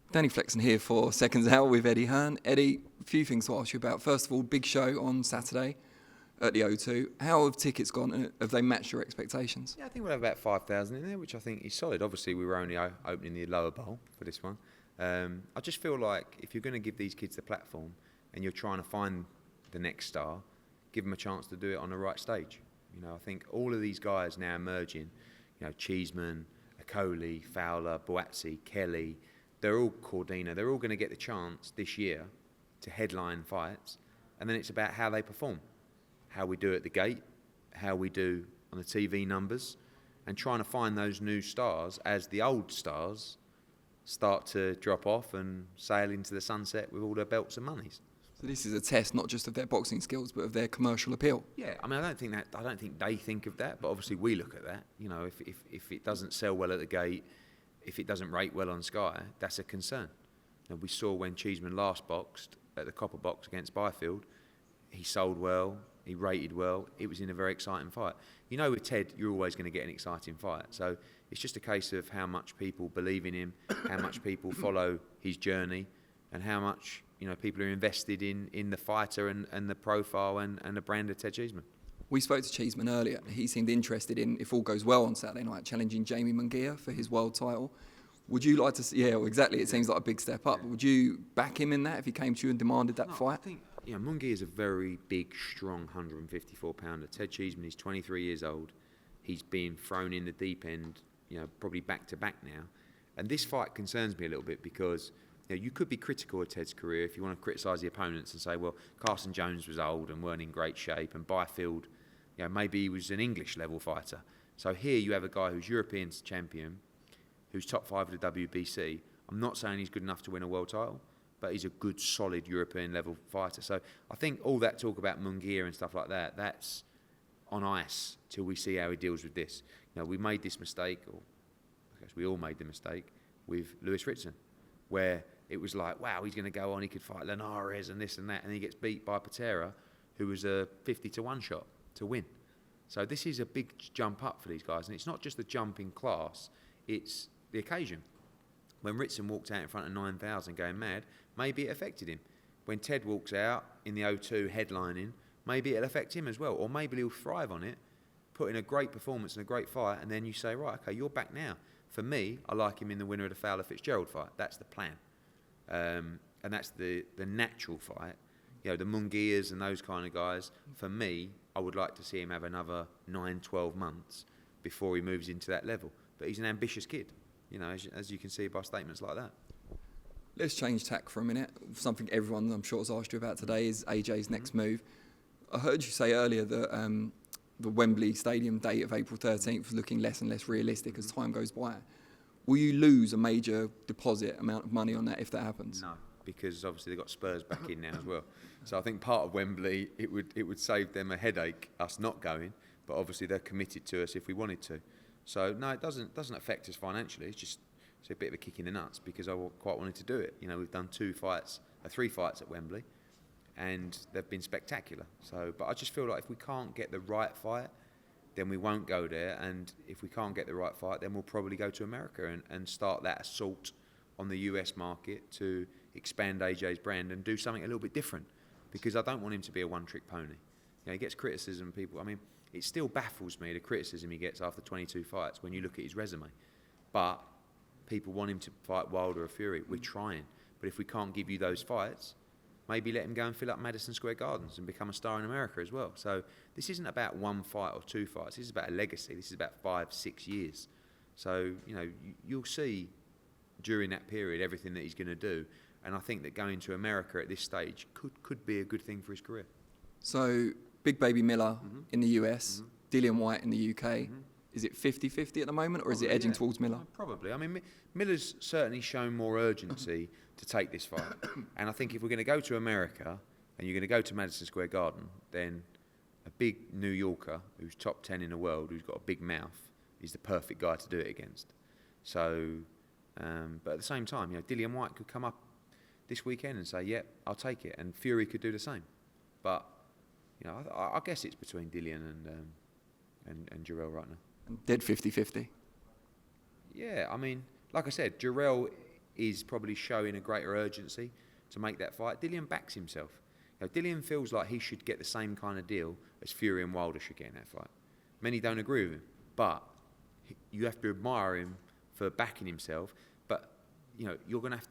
Danny Flexen here for Seconds Out with Eddie Hearn. Eddie, a few things to ask you about. First of all, big show on Saturday at the O2. How have tickets gone and have they matched your expectations? Yeah, I think we'll have about 5,000 in there, which I think is solid. Obviously, we were only opening the lower bowl for this one. I just feel like if you're going to give these kids the platform and you're trying to find the next star, give them a chance to do it on the right stage. You know, I think all of these guys now emerging, you know, Cheeseman, Akoli, Fowler, Boazzi, Kelly, they're all Cordina, they're all going to get the chance this year to headline fights, and then it's about how they perform, how we do at the gate, how we do on the TV numbers, and trying to find those new stars as the old stars start to drop off and sail into the sunset with all their belts and monies. So this is a test not just of their boxing skills but of their commercial appeal. Yeah, I mean, I don't think they think of that, but obviously we look at that. You know, if it doesn't sell well at the gate, if it doesn't rate well on Sky, that's a concern. You know, we saw when Cheeseman last boxed at the Copper Box against Byfield, he sold well, he rated well, it was in a very exciting fight. You know, with Ted, you're always going to get an exciting fight. So it's just a case of how much people believe in him, how much people follow his journey, and how much, you know, people are invested in the fighter and the profile and the brand of Ted Cheeseman. We spoke to Cheeseman earlier. He seemed interested in, if all goes well on Saturday night, challenging Jamie Munguia for his world title. Would you like to see, yeah, well, exactly, it seems like a big step up. Would you back him in that if he came to you and demanded that fight? I think, you know, Munguia is a very big, strong 154-pounder. Ted Cheeseman is 23 years old. He's been thrown in the deep end, you know, probably back-to-back now. And this fight concerns me a little bit because, you know, you could be critical of Ted's career if you want to criticise the opponents and say, well, Carson Jones was old and weren't in great shape, and Byfield, you know, maybe he was an English-level fighter. So here you have a guy who's European champion, who's top 5 of the WBC. I'm not saying he's good enough to win a world title, but he's a good, solid European-level fighter. So I think all that talk about Munguia and stuff like that, that's on ice till we see how he deals with this. You know, we made this mistake, or I guess we all made the mistake, with Lewis Ritson, where it was like, wow, he's going to go on, he could fight Linares and this and that, and he gets beat by Patera, who was a 50-1 shot to win. So this is a big jump up for these guys, and it's not just the jump in class, it's the occasion. When Ritson walked out in front of 9,000 going mad, maybe it affected him. When Ted walks out in the O2 headlining, maybe it'll affect him as well, or maybe he'll thrive on it, put in a great performance and a great fight, and then you say, right, okay, you're back now. For me, I like him in the winner of the Fowler-Fitzgerald fight. That's the plan. And that's the natural fight. You know, the Munguias and those kind of guys, for me, I would like to see him have another 9-12 months before he moves into that level. But he's an ambitious kid, you know, as you can see by statements like that. Let's change tack for a minute. Something everyone, I'm sure, has asked you about today is AJ's next move. I heard you say earlier that the Wembley Stadium date of April 13th was looking less and less realistic as time goes by. Will you lose a major deposit amount of money on that if that happens? No, because obviously they've got Spurs back in now as well. So I think part of Wembley, it would save them a headache, us not going, but obviously they're committed to us if we wanted to. So no, it doesn't affect us financially. It's a bit of a kick in the nuts because I quite wanted to do it. You know, we've done 3 fights at Wembley, and they've been spectacular. So, but I just feel like if we can't get the right fight, then we won't go there. And if we can't get the right fight, then we'll probably go to America and start that assault on the US market to expand AJ's brand and do something a little bit different. Because I don't want him to be a one-trick pony. You know, he gets criticism. People, I mean, it still baffles me the criticism he gets after 22 fights when you look at his resume. But people want him to fight Wilder or Fury. We're trying. But if we can't give you those fights, maybe let him go and fill up Madison Square Gardens and become a star in America as well. So this isn't about 1 fight or 2 fights. This is about a legacy. This is about 5-6 years. So, you know, you'll see during that period everything that he's going to do. And I think that going to America at this stage could be a good thing for his career. So, Big Baby Miller in the US, Dillian Whyte in the UK. Is it 50-50 at the moment, or is it edging towards Miller? Probably. I mean, Miller's certainly shown more urgency to take this fight. And I think if we're going to go to America and you're going to go to Madison Square Garden, then a big New Yorker who's top 10 in the world, who's got a big mouth, is the perfect guy to do it against. So, but at the same time, you know, Dillian Whyte could come up this weekend and say, "Yep, I'll take it," and Fury could do the same. But you know, I guess it's between Dillian and Jarrell right now. Dead 50-50. Yeah, I mean, like I said, Jarrell is probably showing a greater urgency to make that fight. Dillian backs himself. Dillian feels like he should get the same kind of deal as Fury and Wilder should get in that fight. Many don't agree with him, but you have to admire him for backing himself. But you're going to have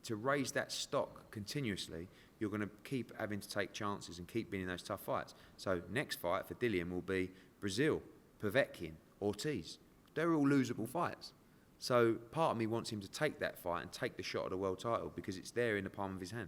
to raise that stock continuously. You're going to keep having to take chances and keep being in those tough fights. So next fight for Dillian will be Brazil, Povetkin, Ortiz. They're all losable fights. So part of me wants him to take that fight and take the shot at the world title because it's there in the palm of his hand.